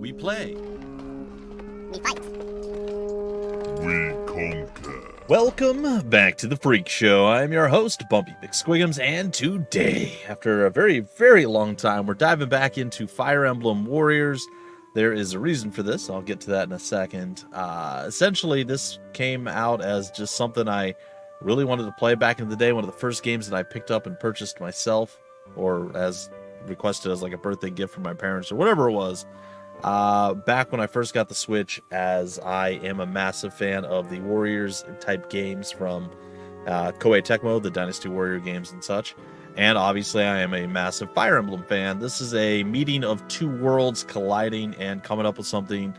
We play. We fight. We conquer. Welcome back to the Freak Show. I'm your host, Bumpy McSquigums, and today, after a very, very long time, we're diving back into Fire Emblem Warriors. There is a reason for this. I'll get to that in a second. Essentially, this came out as just something I really wanted to play back in the day. One of the first games that I picked up and purchased myself, or as requested as like a birthday gift from my parents, or whatever it was. Back when I first got the Switch, as I am a massive fan of the Warriors type games from Koei Tecmo, the Dynasty Warrior games and such. And obviously I am a massive Fire Emblem fan. This is a meeting of two worlds colliding and coming up with something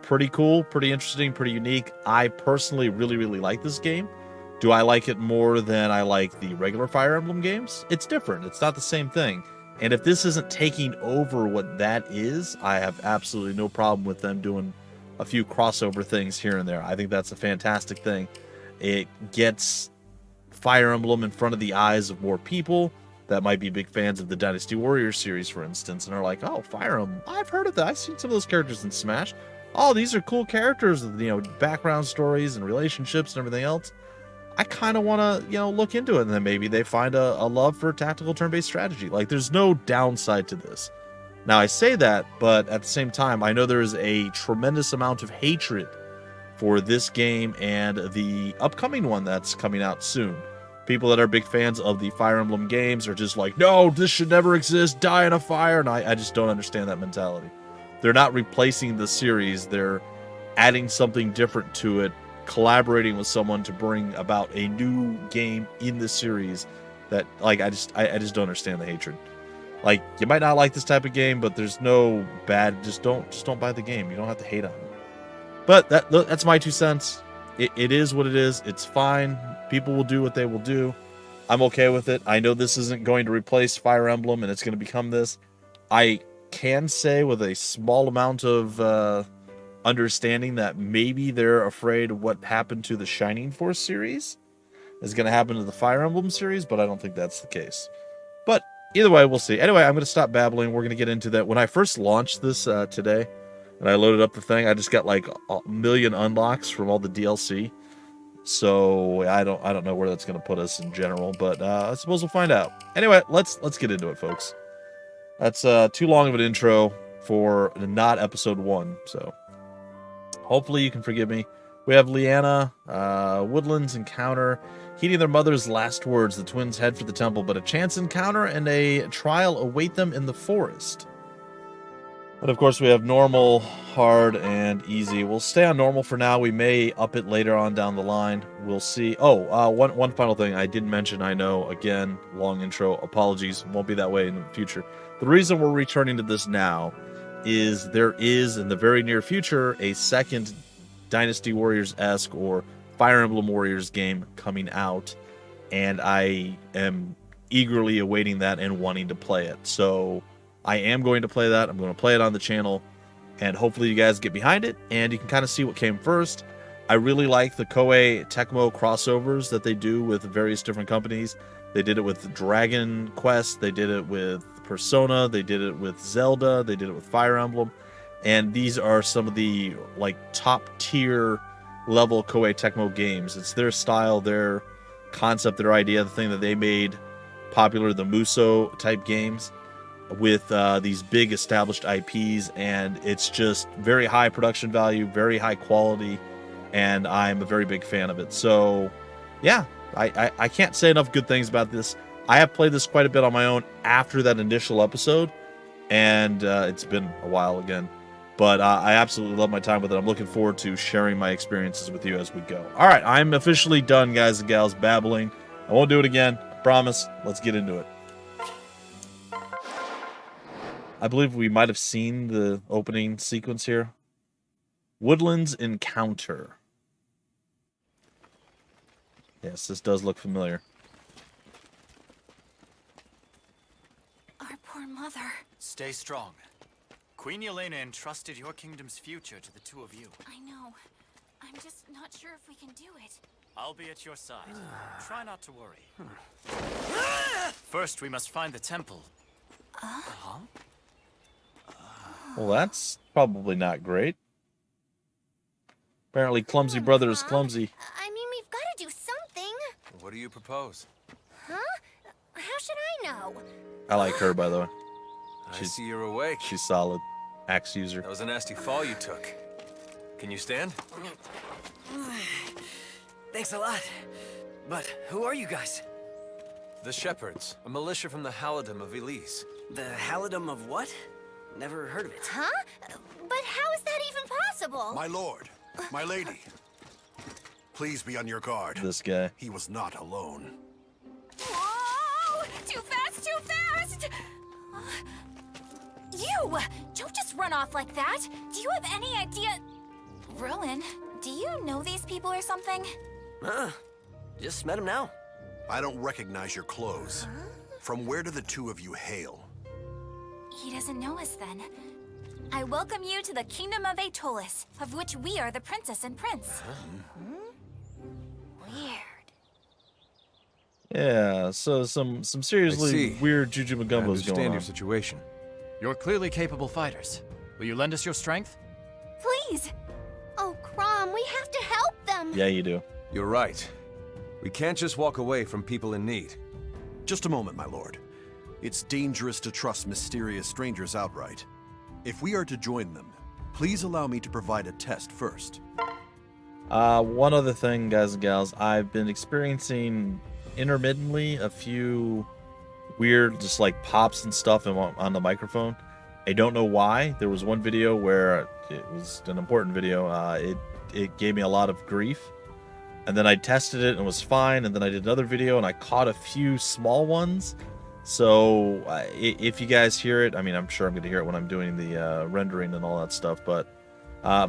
pretty cool, pretty interesting, pretty unique. I personally really, really like this game. Do I like it more than I like the regular Fire Emblem games? It's different. It's not the same thing. And if this isn't taking over what that is, I have absolutely no problem with them doing a few crossover things here and there. I think that's a fantastic thing. It gets Fire Emblem in front of the eyes of more people that might be big fans of the Dynasty Warrior series, for instance, and are like, oh, Fire Emblem, I've heard of that. I've seen some of those characters in Smash. Oh, these are cool characters with, background stories and relationships and everything else. I kind of want to, look into it, and then maybe they find a love for tactical turn-based strategy. Like, there's no downside to this. Now, I say that, but at the same time, I know there is a tremendous amount of hatred for this game and the upcoming one that's coming out soon. People that are big fans of the Fire Emblem games are just like, no, this should never exist, die in a fire, and I just don't understand that mentality. They're not replacing the series, they're adding something different to it, collaborating with someone to bring about a new game in the series that, like, I just don't understand the hatred. Like, you might not like this type of game, but there's no bad, just don't buy the game. You don't have to hate on it. But that's my 2 cents. It is what it is. It's fine. People will do what they will do. I'm okay with it. I know this isn't going to replace Fire Emblem and it's going to become this. I can say with a small amount of understanding that maybe they're afraid what happened to the Shining Force series is going to happen to the Fire Emblem series, but I don't think that's the case. But either way, we'll see. Anyway, I'm going to stop babbling. We're going to get into that. When I first launched this today, and I loaded up the thing, I just got like a million unlocks from all the DLC. So I don't know where that's going to put us in general, but I suppose we'll find out. Anyway, let's get into it, folks. That's too long of an intro for not episode 1, so hopefully you can forgive me. We have Leanna, Woodlands Encounter. Heeding their mother's last words, the twins head for the temple, but a chance encounter and a trial await them in the forest. And of course we have normal, hard, and easy. We'll stay on normal for now. We may up it later on down the line. We'll see. Oh, one final thing I didn't mention, I know, again, long intro, apologies. Won't be that way in the future. The reason we're returning to this now is there is, in the very near future, a second Dynasty Warriors-esque or Fire Emblem Warriors game coming out, and I am eagerly awaiting that and wanting to play it. So I am going to play that. I'm going to play it on the channel, and hopefully you guys get behind it, and you can kind of see what came first. I really like the Koei Tecmo crossovers that they do with various different companies. They did it with Dragon Quest, they did it with Persona, they did it with Zelda, they did it with Fire Emblem, and these are some of the like top tier level Koei Tecmo games. It's their style, their concept, their idea, the thing that they made popular, the Muso type games with these big established IPs, and it's just very high production value, very high quality, and I'm a very big fan of it. So yeah, I can't say enough good things about this. I have played this quite a bit on my own after that initial episode, and it's been a while again, but I absolutely love my time with it. I'm looking forward to sharing my experiences with you as we go. All right, I'm officially done, guys and gals, babbling. I won't do it again, I promise. Let's get into it. I believe we might have seen the opening sequence here. Woodlands Encounter. Yes, this does look familiar. Our poor mother. Stay strong. Queen Yelena entrusted your kingdom's future to the two of you. I know. I'm just not sure if we can do it. I'll be at your side. Try not to worry. First, we must find the temple. Well, that's probably not great. Apparently, clumsy brother is clumsy. I mean, we've got to do something. What do you propose? Huh? How should I know? I like her, by the way. I see you're awake. She's solid. Axe user. That was a nasty fall you took. Can you stand? Thanks a lot. But who are you guys? The Shepherds, a militia from the Halidom of Elise. The Halidom of what? Never heard of it. Huh? But how is that even possible? My lord, my lady, please be on your guard. This guy. He was not alone. Whoa! Too fast, too fast! You! Don't just run off like that. Do you have any idea... Rowan, do you know these people or something? Just met him now. I don't recognize your clothes. From where do the two of you hail? He doesn't know us then. I welcome you to the Kingdom of Aetolis, of which we are the princess and prince. Weird. Yeah, so some seriously weird Juju I Magumbos understand going your on. situation. You're clearly capable fighters. Will you lend us your strength? Please! Oh, Crom, we have to help them! Yeah, you do. You're right. We can't just walk away from people in need. Just a moment, my lord. It's dangerous to trust mysterious strangers outright. If we are to join them, please allow me to provide a test first. One other thing, guys and gals. I've been experiencing intermittently a few weird, just like pops and stuff on the microphone. I don't know why. There was one video where it was an important video. It gave me a lot of grief. And then I tested it and it was fine. And then I did another video and I caught a few small ones. So if you guys hear it, I mean, I'm sure I'm going to hear it when I'm doing the rendering and all that stuff. But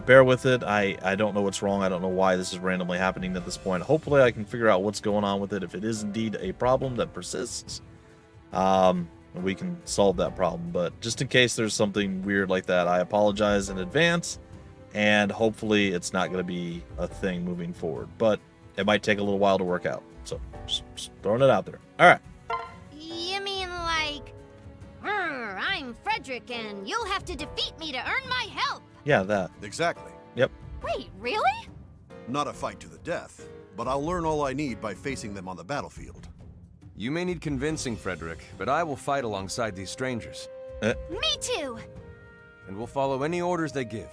bear with it. I don't know what's wrong. I don't know why this is randomly happening at this point. Hopefully I can figure out what's going on with it. If it is indeed a problem that persists, we can solve that problem. But just in case there's something weird like that, I apologize in advance. And hopefully it's not going to be a thing moving forward. But it might take a little while to work out. So just throwing it out there. All right. You mean like, I'm Frederick and you'll have to defeat me to earn my help? Yeah, that. Exactly. Yep. Wait, really? Not a fight to the death, but I'll learn all I need by facing them on the battlefield. You may need convincing, Frederick, but I will fight alongside these strangers. Me too! And we'll follow any orders they give.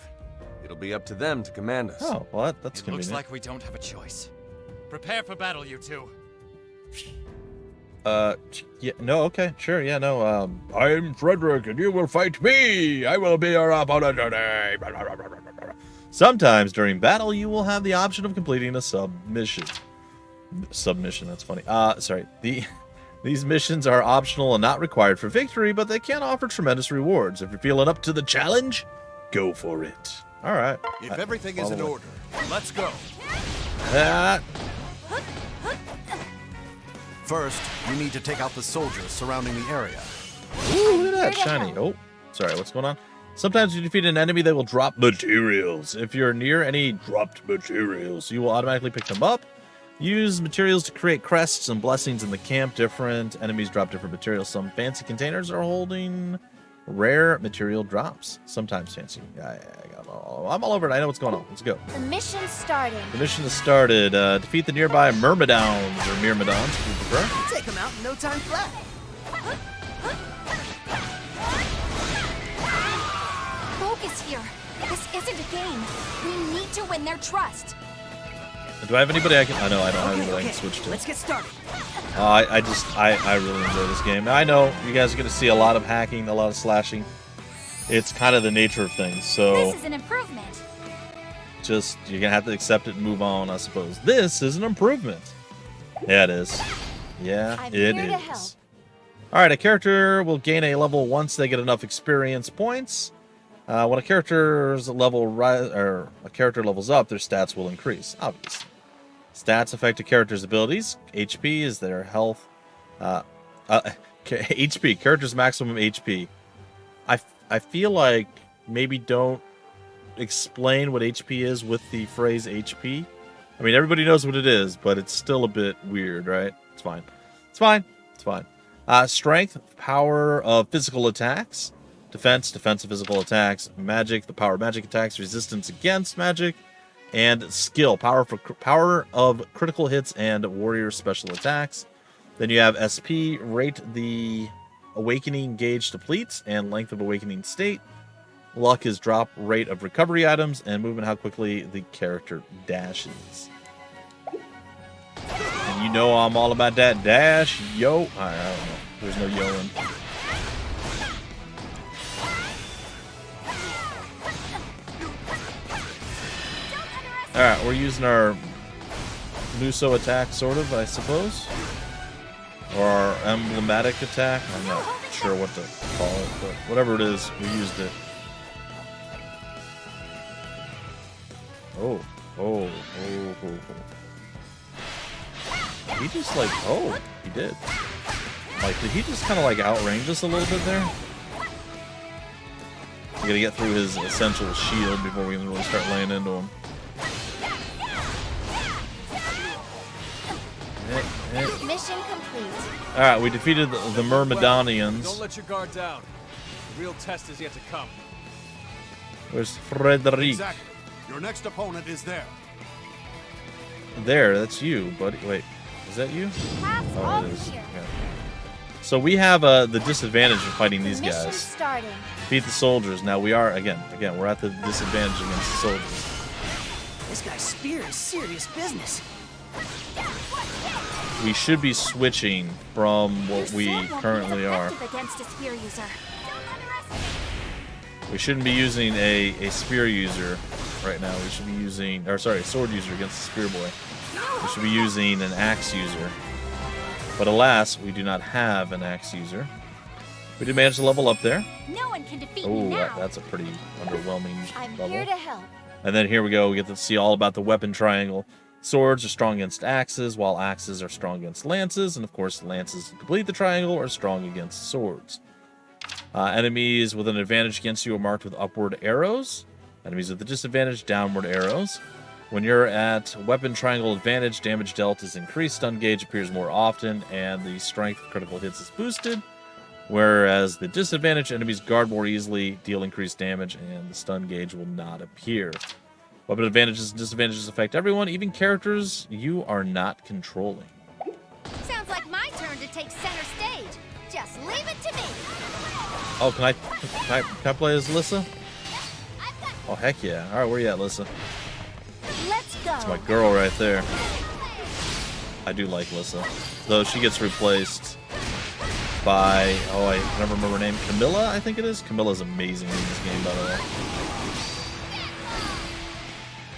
It'll be up to them to command us. Oh, well, that's It convenient. looks like we don't have a choice. Prepare for battle, you two. Yeah, no, okay, sure, yeah, no, I'm Frederick, and you will fight me! I will be your opponent today! Sometimes during battle, you will have the option of completing a submission. Submission, that's funny. Sorry. These missions are optional and not required for victory, but they can offer tremendous rewards. If you're feeling up to the challenge, go for it. All right. If everything is in follow it. order, let's go. First, we need to take out the soldiers surrounding the area. Ooh, look at that, shiny. Oh, sorry, what's going on? Sometimes you defeat an enemy, they will drop materials. If you're near any dropped materials, you will automatically pick them up. Use materials to create crests and blessings in the camp. Different enemies drop different materials. Some fancy containers are holding rare material drops. Sometimes fancy. I'm all over it. I know what's going on. Let's go. The mission's starting. The mission has started. Defeat the nearby Myrmidons, or Myrmidons, if you prefer. Take him out in no time flat. Focus here. This isn't a game. We need to win their trust. Do I have anybody I can... I know I don't have anybody I can switch to. Let's get started. I really enjoy this game. I know you guys are going to see a lot of hacking, a lot of slashing. It's kind of the nature of things, so This is an improvement. just you're going to have to accept it and move on, I suppose. This is an improvement. Yeah, it is. Yeah, I'm it here to is. help. All right, a character will gain a level once they get enough experience points. When a character's level a character levels up, their stats will increase, obviously. Stats affect a character's abilities. HP is their health. HP, character's maximum HP. I feel like maybe don't explain what HP is with the phrase HP. I mean, everybody knows what it is, but it's still a bit weird, right? It's fine. It's fine. It's fine. Strength, power of physical attacks. defense, defensive physical attacks, magic, the power of magic attacks, resistance against magic, and skill, power of critical hits and warrior special attacks. Then you have SP, rate the awakening gauge depletes and length of awakening state. Luck is drop rate of recovery items, and movement how quickly the character dashes. And you know I'm all about that dash, yo. I don't know. There's no yoing. Alright, we're using our Muso attack, sort of, I suppose. Or our emblematic attack. I'm not sure what to call it, but whatever it is, we used it. Oh. He just like, oh, he did. Like, did he just kind of like outrange us a little bit there? We gotta get through his essential shield before we can really start laying into him. Mission complete. Alright, we defeated the Myrmidonians. Don't let your guard down. The real test is yet to come. Where's Frederic? Exactly. Your next opponent is there. There, that's you, buddy. Wait, is that you? Paths Oh, all it is. clear. Yeah. So we have the disadvantage of fighting these Mission guys. starting. Defeat the soldiers. Now we are, again, we're at the disadvantage against the soldiers. This guy's spear is serious business. We should be switching from what Your we sword won't currently be as are. effective against a spear user. Don't underestimate. We shouldn't be using a spear user right now. We should be using, or sorry, a sword user against the spear boy. We should be using an axe user. But alas, we do not have an axe user. We did manage to level up there. No one can defeat me Oh, now. that's a pretty underwhelming I'm level. here to help. And then here we go. We get to see all about the weapon triangle. Swords are strong against axes, while axes are strong against lances. And of course, lances to complete the triangle are strong against swords. Enemies with an advantage against you are marked with upward arrows. Enemies with a disadvantage, downward arrows. When you're at weapon triangle advantage, damage dealt is increased, stun gauge appears more often, and the strength of critical hits is boosted. Whereas the disadvantage, enemies guard more easily, deal increased damage, and the stun gauge will not appear. Weapon advantages and disadvantages affect everyone, even characters you are not controlling. Sounds like my turn to take center stage. Just leave it to me. Oh, can I play as Lissa? Oh, heck yeah. All right, where you at, Lissa? Let's go. That's my girl right there. I do like Lissa. Though she gets replaced by, oh, I never remember her name. Camilla, I think it is. Camilla's amazing in this game, by the way.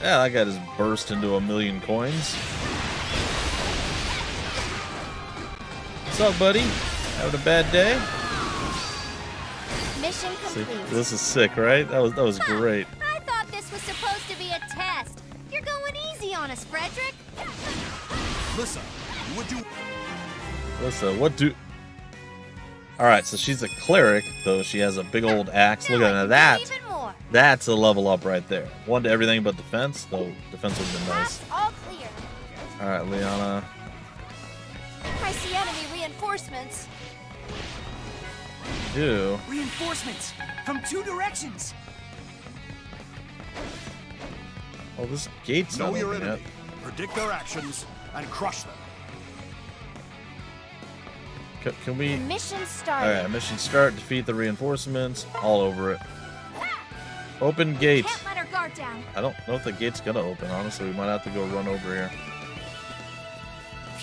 Yeah, that guy just burst into 1,000,000 coins. What's up, buddy? Having a bad day? Mission See, complete. this is sick, right? That was great. I thought this was supposed to be a test. You're going easy on us, Frederick. Listen, would you... Lissa, what do... Alright, so she's a cleric, though she has a big old axe. Look at Now I that. can do even more. That's a level up right there. One to everything but defense, though defense would have been nice. Paths all clear. Alright, Liana. I see enemy reinforcements. Do. Reinforcements from 2 directions. Oh, this gate's Know not your open enemy, yet. predict their actions, and crush them. Can we... Mission started. Alright, mission start, defeat the reinforcements, all over it. Open gate. Can't let our guard down. I don't know if the gate's gonna open, honestly. We might have to go run over here.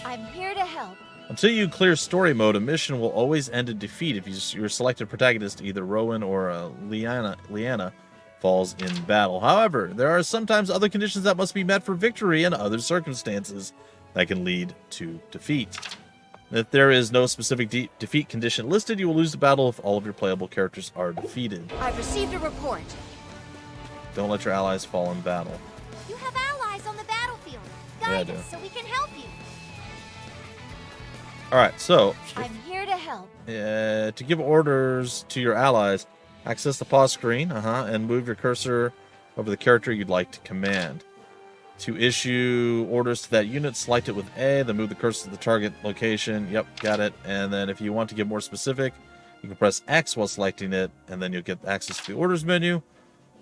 I'm here to help. Until you clear story mode, a mission will always end in defeat if your selected protagonist, either Rowan or Liana, falls in battle. However, there are sometimes other conditions that must be met for victory and other circumstances that can lead to defeat. If there is no specific defeat condition listed, you will lose the battle if all of your playable characters are defeated. I've received a report. Don't let your allies fall in battle. You have allies on the battlefield. Yeah, I Guide do. us so we can help you. Alright, so I'm here to help. to give orders to your allies, access the pause screen, and move your cursor over the character you'd like to command. To issue orders to that unit, select it with A, then move the cursor to the target location. Yep, got it. And then if you want to get more specific, You can press X while selecting it, and then you'll get access to the orders menu.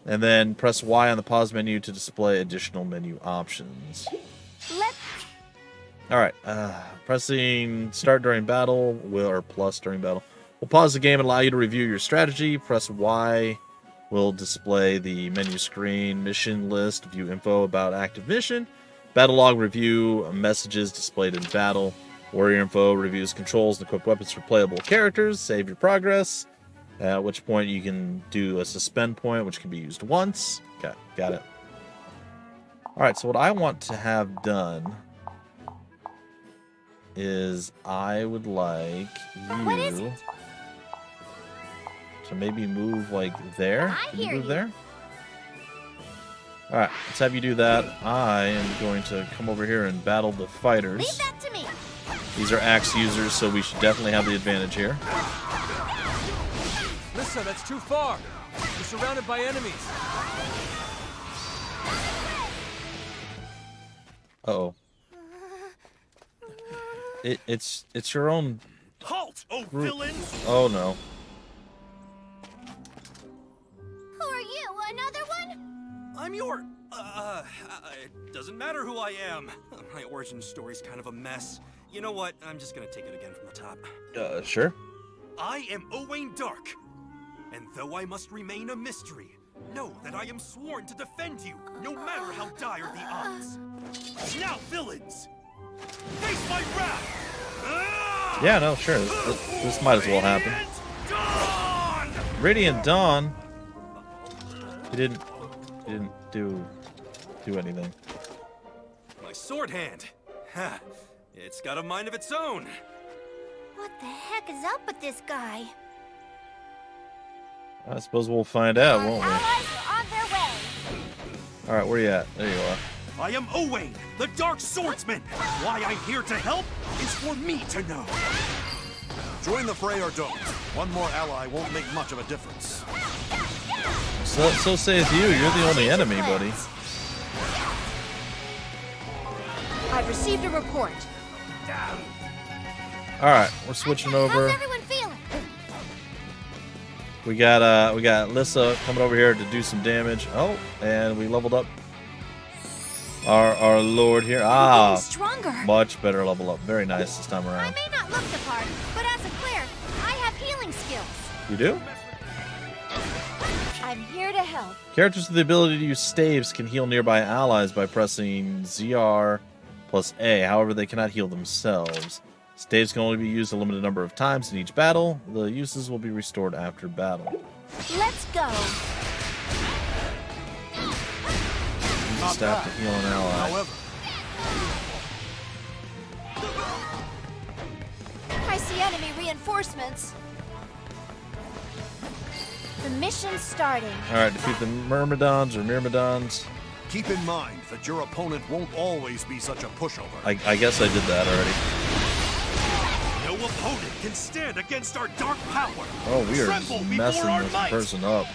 And then press Y on the pause menu to display additional menu options. Alright, pressing start during battle, or plus during battle, will pause the game and allow you to review your strategy. Press Y will display the menu screen, mission list, view info about active mission, battle log review, messages displayed in battle, warrior info, reviews controls and equip weapons for playable characters, save your progress, at which point you can do a suspend point, which can be used once. Okay, got it. Alright, so what I want to have done is I would like you to maybe move like there. Can you move there? Alright, let's have you do that. I am going to come over here and battle the fighters. Leave that to me. These are axe users, so we should definitely have the advantage here. Listen, that's too far. We're surrounded by enemies. Uh-oh. It's your own Halt, oh group. villains! Oh no. Who are you? Another one? I'm your... it doesn't matter who I am. My origin story's kind of a mess. You know what? I'm just gonna take it again from the top. Sure. I am Owain Dark. And though I must remain a mystery, know that I am sworn to defend you, no matter how dire the odds. Now, villains! Face my wrath! Yeah, no, sure. This might as well happen. Radiant Dawn. He didn't do anything. My sword hand. Ha! It's got a mind of its own. What the heck is up with this guy? I suppose we'll find out, won't we? Allies are on their way. All right, where you at? There you are. I am Owain, the Dark Swordsman. Why I'm here to help is for me to know. Join the fray or don't. One more ally won't make much of a difference. So saith you. You're the only enemy, buddy. I've received a report. All right, we're switching over. How's everyone feeling? We got Lissa coming over here to do some damage. Oh, and we leveled up our lord here. Ah, stronger. much better level up. Very nice this time I around. may not look the part, but as a cleric, I have healing skills. You do? I'm here to help. Characters with the ability to use staves can heal nearby allies by pressing ZR plus A. However, they cannot heal themselves. Staves can only be used a limited number of times in each battle. The uses will be restored after battle. Let's go. Use a staff to heal an ally. However, I see enemy reinforcements. The mission's starting. All right, defeat the Myrmidons or Myrmidons. keep in mind that your opponent won't always be such a pushover. I guess I did that already. No opponent can stand against our dark power. Oh, we are Tremble just before messing our this might. person up.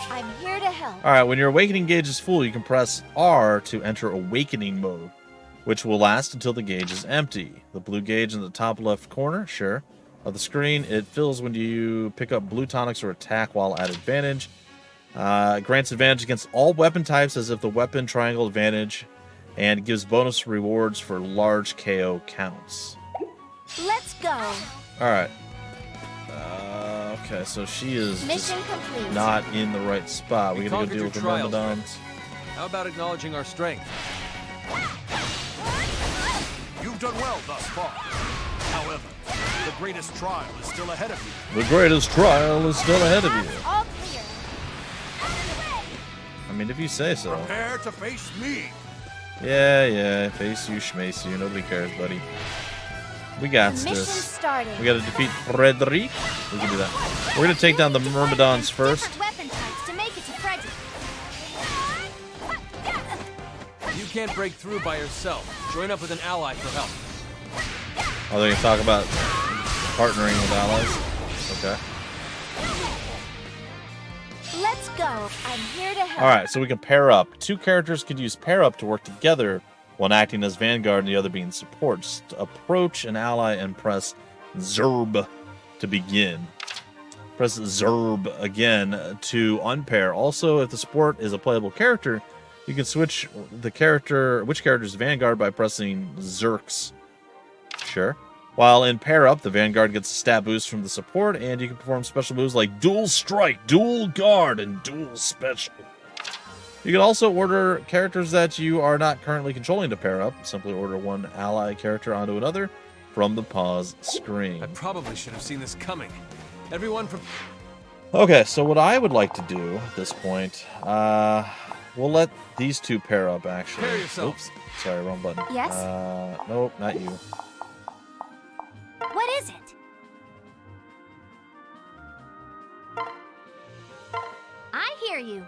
I'm here to help. All right, when your awakening gauge is full, you can press R to enter awakening mode, which will last until the gauge is empty. The blue gauge in the top left corner, sure, of the screen, it fills when you pick up blue tonics or attack while at advantage. Grants advantage against all weapon types as if the weapon triangle advantage, and gives bonus rewards for large KO counts. Let's go. All right. Okay, so she is Mission just complete. not in the right spot. We gotta go conquered deal your with the trials, Myrmidons. How about acknowledging our strength? You've done well thus far. However, the greatest trial is still ahead of you. The greatest trial is still ahead of you. All clear. I mean, if you say so. Prepare to face me. Yeah, face you, schmace you. Nobody cares, buddy. We got The mission's this. starting. We gotta defeat Frederick. We can do that. We're gonna take down the Myrmidons first. Different weapon types to make it to Frederick. You can't break through by yourself. Join up with an ally for help. Oh, they're gonna talk about partnering with allies. Okay. Let's go. I'm here to help. All right, so we can pair up. Two characters could use pair up to work together, one acting as vanguard and the other being support. Just approach an ally and press Zerb to begin. Press Zerb again to unpair. Also, if the support is a playable character, you can switch which character's Vanguard by pressing Zerks. Sure. While in pair up, the Vanguard gets a stat boost from the support, and you can perform special moves like Dual Strike, Dual Guard, and Dual Special. You can also order characters that you are not currently controlling to pair up. Simply order one ally character onto another from the pause screen. I probably should have seen this coming. Everyone Okay, so what I would like to do at this point, we'll let these two pair up, actually. Prepare yourselves. Oops, sorry, wrong button. Yes? Nope, not you. What is it? I hear you.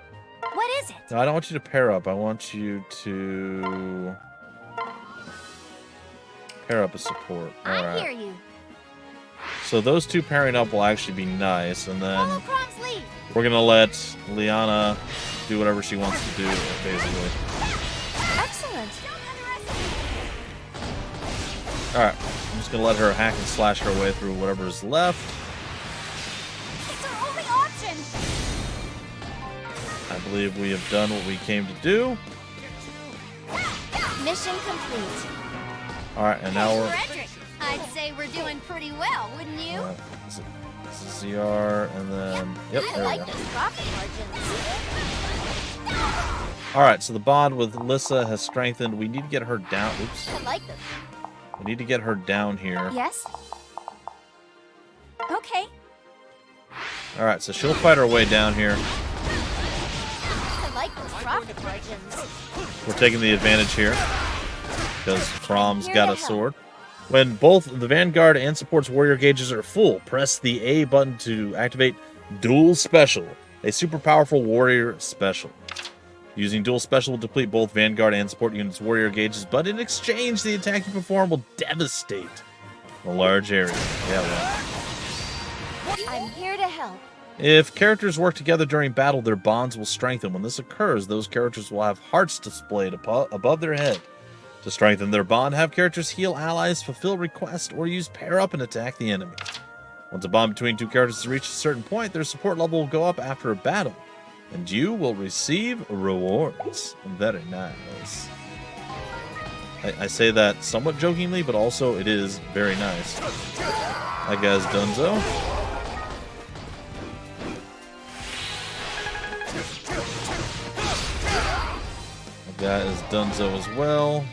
What is it? No, I don't want you to pair up. I want you to pair up a support. All I right. hear you. So those two pairing up will actually be nice, and then Follow Crom's lead. we're gonna let Liana do whatever she wants to do, basically. Excellent. All right, I'm just gonna let her hack and slash her way through whatever is left. It's our only option. I believe we have done what we came to do. Mission complete. All right, and now we're. Frederick, I'd say we're doing pretty well, wouldn't you? This is ZR, and then yep, I there we like go. those profit margins. All right, so the bond with Lissa has strengthened. We need to get her down. Oops. I like them. We need to get her down here. Yes? Okay. All right, so she'll fight her way down here. I like those profit margins. We're taking the advantage here because Crom's got a sword. When both the Vanguard and support's warrior gauges are full, press the A button to activate Dual Special, a super powerful warrior special. Using Dual Special will deplete both Vanguard and support units' warrior gauges, but in exchange, the attack you perform will devastate a large area. Yeah, well. I'm here to help. If characters work together during battle, their bonds will strengthen. When this occurs, those characters will have hearts displayed above their head. To strengthen their bond, have characters heal allies, fulfill requests, or use pair up and attack the enemy. Once a bond between two characters has reached a certain point, their support level will go up after a battle, and you will receive rewards. Very nice. I say that somewhat jokingly, but also it is very nice. That guy's Dunzo. That is Dunzo as well.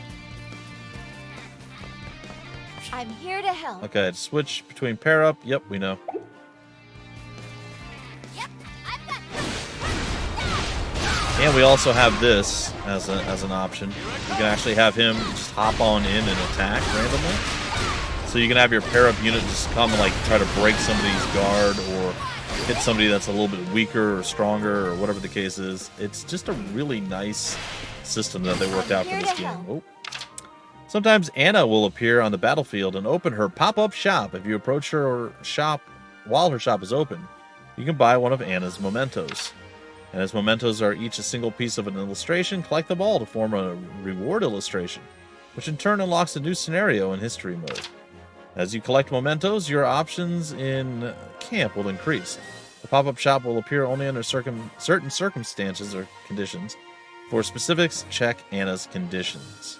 I'm here to help. Okay, switch between pair up. Yep, we know. Yep, I've got. And we also have this as an option. You can actually have him just hop on in and attack randomly. So you can have your pair up unit just come and like try to break somebody's guard or hit somebody that's a little bit weaker or stronger or whatever the case is. It's just a really nice system that they worked out for this game. Oh. Sometimes Anna will appear on the battlefield and open her pop-up shop. If you approach her shop while her shop is open, you can buy one of Anna's mementos. Anna's mementos are each a single piece of an illustration. Collect them all to form a reward illustration, which in turn unlocks a new scenario in history mode. As you collect mementos, your options in camp will increase. The pop-up shop will appear only under certain circumstances or conditions. For specifics, check Anna's conditions.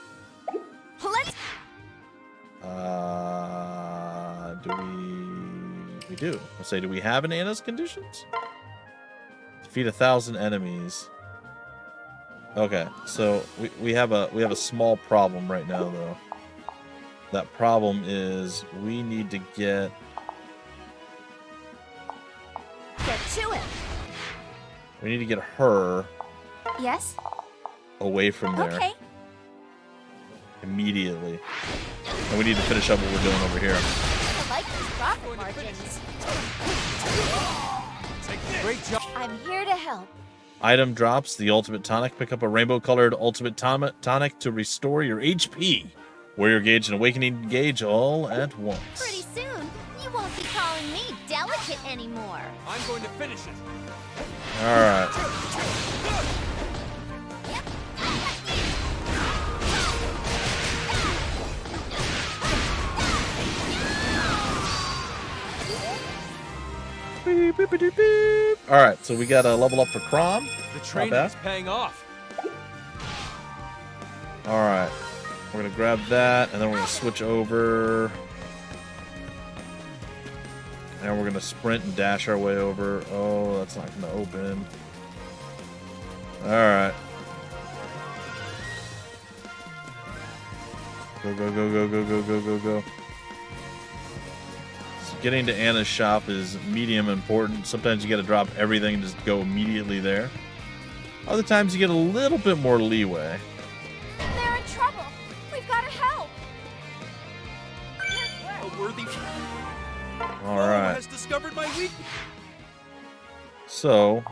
Let's. We do. Let's say, do we have an Anna's conditions? Defeat 1,000 enemies. Okay, so we have a small problem right now though. That problem is we need to get to it. we need to get her Yes? away from there Okay. immediately. And we need to finish up what we're doing over here. I like those profit margins. Great job. I'm here to help. Item drops, the ultimate tonic. Pick up a rainbow-colored ultimate tonic to restore your HP. Warrior gauge and awakening gauge all at once. Pretty soon, you won't be calling me delicate anymore. I'm going to finish it. Alright. All right, so we got a level up for Crom. The training is paying off. All right, we're gonna grab that, and then we're gonna switch over, and we're gonna sprint and dash our way over. Oh, that's not gonna open. All right. Go, go, go, go, go, go, go, go, go. So getting to Anna's shop is medium important. Sometimes you gotta drop everything and just go immediately there. Other times you get a little bit more leeway. They're in trouble. We've got to help. A worthy All right. has discovered my weakness. So,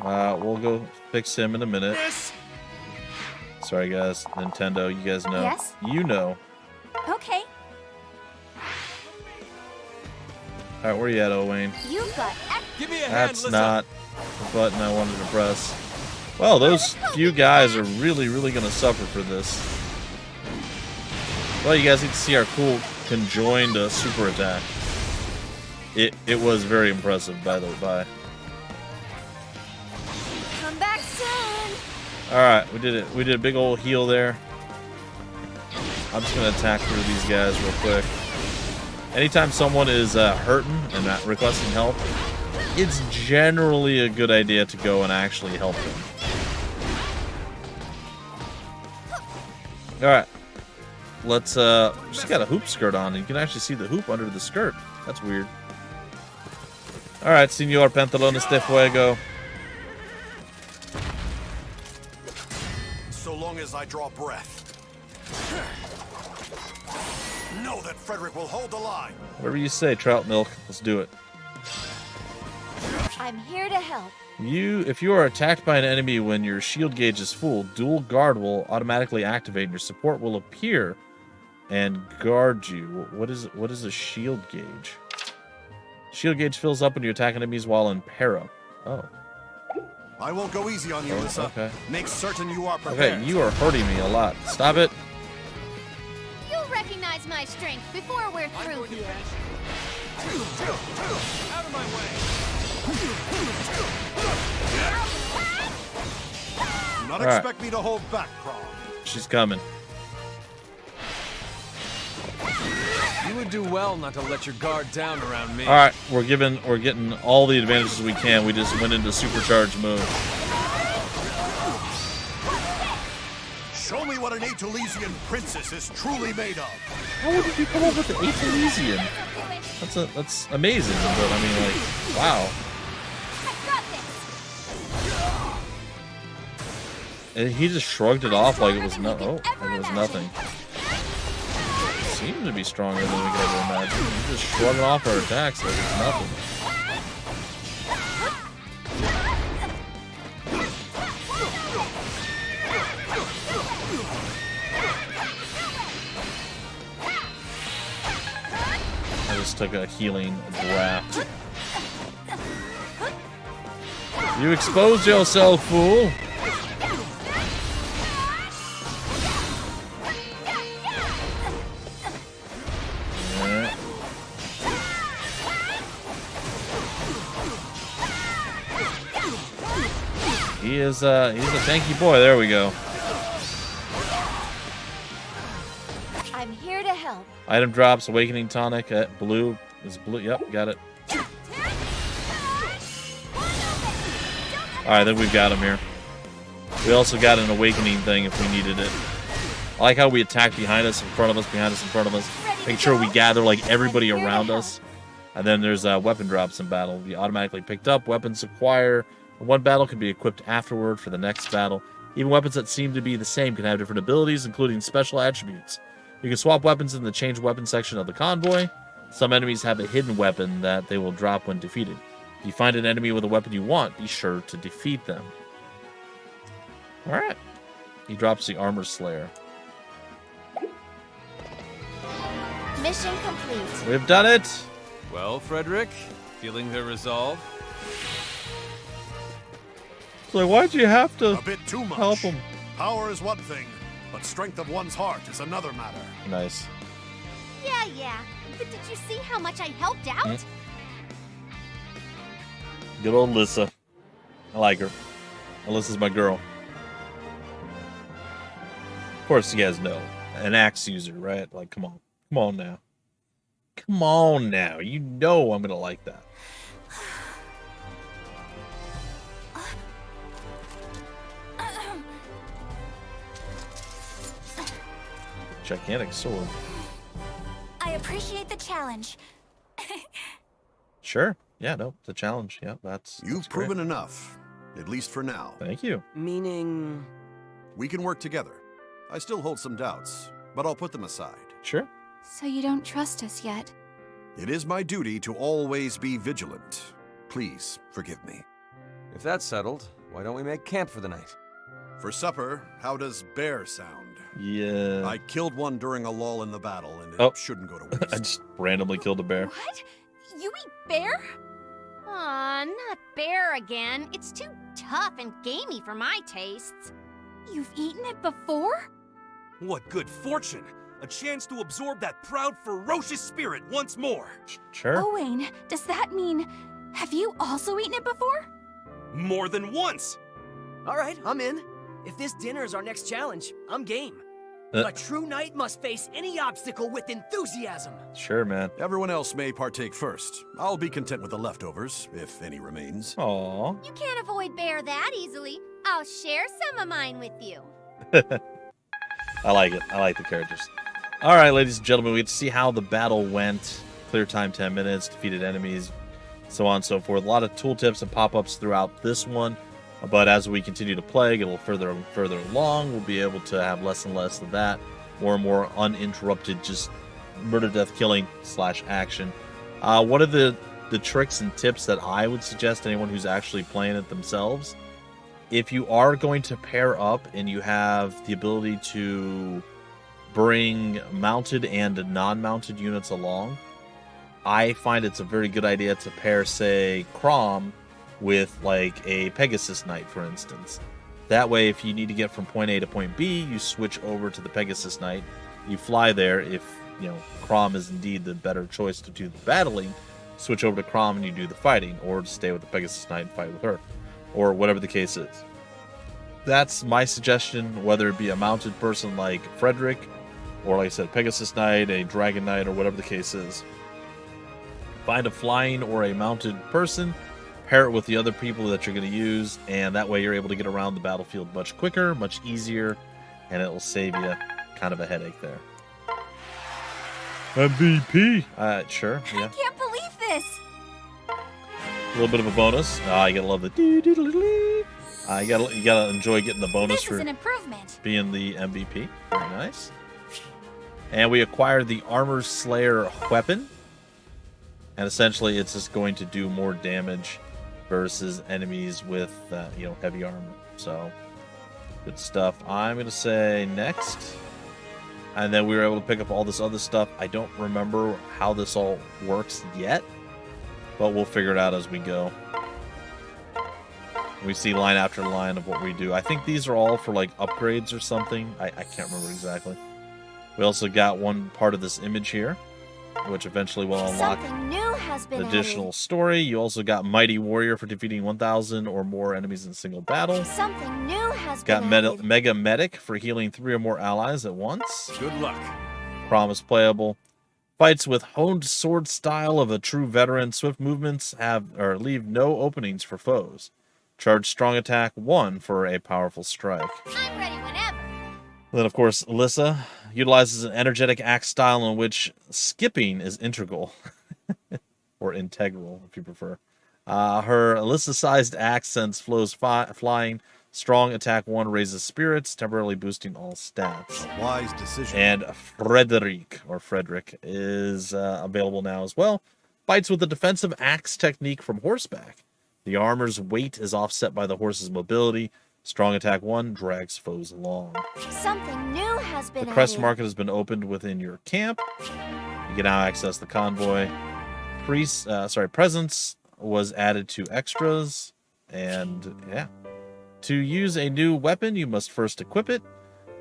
we'll go fix him in a minute. Yes. Sorry, guys. Nintendo, you guys know. Yes? You know. Okay. All right, where you at, Owain? You've got Give me a hand, That's Lissa. not the button I wanted to press. Well, those few guys are really, really going to suffer for this. Well, you guys get to see our cool conjoined super attack. It was very impressive, by the way. come back soon. All right, we did it. We did a big old heal there. I'm just going to attack through these guys real quick. Anytime someone is hurting and not requesting help, it's generally a good idea to go and actually help them. All right, let's. She's got a hoop skirt on. You can actually see the hoop under the skirt. That's weird. All right, Señor Pantalones de Fuego. So long as I draw breath. Know that Frederick will hold the line. Whatever you say, Trout Milk. Let's do it. I'm here to help. If you are attacked by an enemy when your shield gauge is full, Dual Guard will automatically activate and your support will appear and guard you. What is a shield gauge? Shield gauge fills up when you attack enemies while in para. Oh. I won't go easy on you, Lissa. Okay. Make certain you are prepared. Okay, you are hurting me a lot. Stop it. You'll recognize my strength before we're through here. Out of my way. Do not All right. expect me to hold back, Crom. She's coming. You would do well not to let your guard down around me. All right, we're getting all the advantages we can. We just went into Supercharged Mode. Show me what an Atolesian princess is truly made of. How did you come up with the Atolesian? That's amazing. But I mean, like, wow. And he just shrugged it off like it was like it was nothing. Seemed to be stronger than we could ever imagine. He's just shrugging off our attacks like it's nothing. I just took a healing draft. You exposed yourself, fool! He's a tanky boy. There we go. I'm here to help. Item drops, Awakening Tonic at blue. Is blue? Yep, got it. Alright, then we've got him here. We also got an Awakening thing if we needed it. I like how we attack behind us, in front of us, behind us, in front of us. Make sure we gather like everybody around us. And then there's weapon drops in battle. Be automatically picked up. Weapons acquire. One battle can be equipped afterward for the next battle. Even weapons that seem to be the same can have different abilities, including special attributes. You can swap weapons in the change weapon section of the convoy. Some enemies have a hidden weapon that they will drop when defeated. If you find an enemy with a weapon you want, be sure to defeat them. Alright. He drops the Armor Slayer. Mission complete. We've done it! Well, Frederick, feeling the resolve? So why'd you have to A bit too much. help him? Power is one thing, but strength of one's heart is another matter. Nice. Yeah. But did you see how much I helped out? Good old Lissa. I like her. Alyssa's my girl. Of course, you guys know. An axe user, right? Like, come on. Come on now. Come on now. You know I'm going to like that. Gigantic sword. I appreciate the challenge. Sure. Yeah, no, it's a challenge. Yeah, that's You've great. proven enough, at least for now. Thank you. Meaning... We can work together. I still hold some doubts, but I'll put them aside. Sure. So you don't trust us yet? It is my duty to always be vigilant. Please forgive me. If that's settled, why don't we make camp for the night? For supper, how does bear sound? Yeah. I killed one during a lull in the battle, and it Oh. shouldn't go to I waste. just randomly killed a bear. What? You eat bear? Aw, not bear again. It's too tough and gamey for my tastes. You've eaten it before? What good fortune! A chance to absorb that proud, ferocious spirit once more! Sure. Owain, does that mean... Have you also eaten it before? More than once! Alright, I'm in. If this dinner is our next challenge, I'm game. A true knight must face any obstacle with enthusiasm. Sure, man. Everyone else may partake first. I'll be content with the leftovers, if any remains. Aw. You can't avoid bear that easily. I'll share some of mine with you. I like it. I like the characters. All right, ladies and gentlemen, we get to see how the battle went. Clear time 10 minutes, defeated enemies, so on and so forth. A lot of tooltips and pop-ups throughout this one. But as we continue to play, get a little further and further along, we'll be able to have less and less of that. More and more uninterrupted, just murder, death, killing / action. One of the tricks and tips that I would suggest to anyone who's actually playing it themselves, if you are going to pair up and you have the ability to bring mounted and non-mounted units along, I find it's a very good idea to pair, say, Crom with like a Pegasus Knight, for instance. That way, if you need to get from point A to point B, you switch over to the Pegasus Knight. You fly there. If Crom is indeed the better choice to do the battling, switch over to Crom and you do the fighting, or to stay with the Pegasus Knight and fight with her, or whatever the case is. That's my suggestion, whether it be a mounted person like Frederick, or like I said, Pegasus Knight, a Dragon Knight, or whatever the case is. Find a flying or a mounted person, pair it with the other people that you're going to use, and that way you're able to get around the battlefield much quicker, much easier, and it will save you kind of a headache there. MVP. Sure, yeah. I can't believe this! A little bit of a bonus. You gotta love the doo-doo-doo-doo-doo. You gotta enjoy getting the bonus This for is an improvement. being the MVP. Very nice. And we acquired the Armor Slayer weapon. And essentially it's just going to do more damage versus enemies with heavy armor. So good stuff. I'm going to say next. And then we were able to pick up all this other stuff. I don't remember how this all works yet, but we'll figure it out as we go. We see line after line of what we do. I think these are all for like upgrades or something. I can't remember exactly. We also got one part of this image here, which eventually will unlock Something new has been the additional story. You also got Mighty Warrior for defeating 1,000 or more enemies in a single battle. added. Something new has Got been added. Mega Medic for healing 3 or more allies at once. Good luck. Promise playable. Fights with honed sword style of a true veteran. Swift movements leave no openings for foes. Charge strong attack 1 for a powerful strike. I'm ready whenever. Then, of course, Alyssa utilizes an energetic axe style in which skipping is integral. Or integral, if you prefer. Her Alyssa-sized axe sends flows flying. Strong attack 1 raises spirits, temporarily boosting all stats. A wise decision. And Frederick is available now as well. Fights with a defensive axe technique from horseback. The armor's weight is offset by the horse's mobility. Strong attack 1 drags foes along. Something new has been The crest added. market has been opened within your camp. You can now access the convoy. Presence was added to extras. And yeah. To use a new weapon, you must first equip it.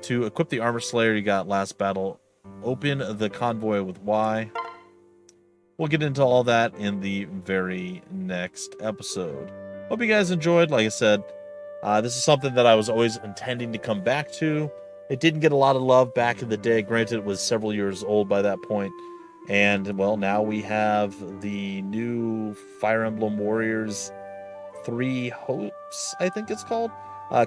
To equip the Armor Slayer, you got last battle. Open the convoy with Y. We'll get into all that in the very next episode. Hope you guys enjoyed. Like I said, this is something that I was always intending to come back to. It didn't get a lot of love back in the day. Granted, it was several years old by that point. And, well, now we have the new Fire Emblem Warriors 3 Hopes, I think it's called,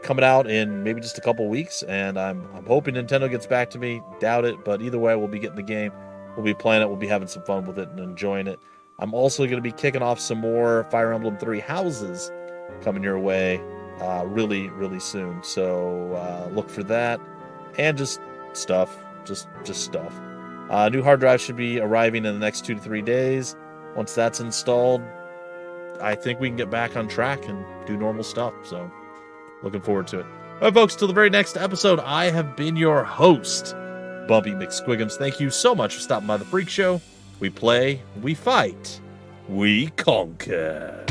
coming out in maybe just a couple weeks. And I'm hoping Nintendo gets back to me. Doubt it, but either way, we'll be getting the game. We'll be playing it. We'll be having some fun with it and enjoying it. I'm also going to be kicking off some more Fire Emblem 3 Houses coming your way really, really soon. So look for that. And just stuff. Just stuff. New hard drive should be arriving in the next 2 to 3 days. Once that's installed, I think we can get back on track and do normal stuff. So, looking forward to it. All right, folks, till the very next episode, I have been your host, Bumpy McSquigums. Thank you so much for stopping by the Freak Show. We play, we fight, we conquer.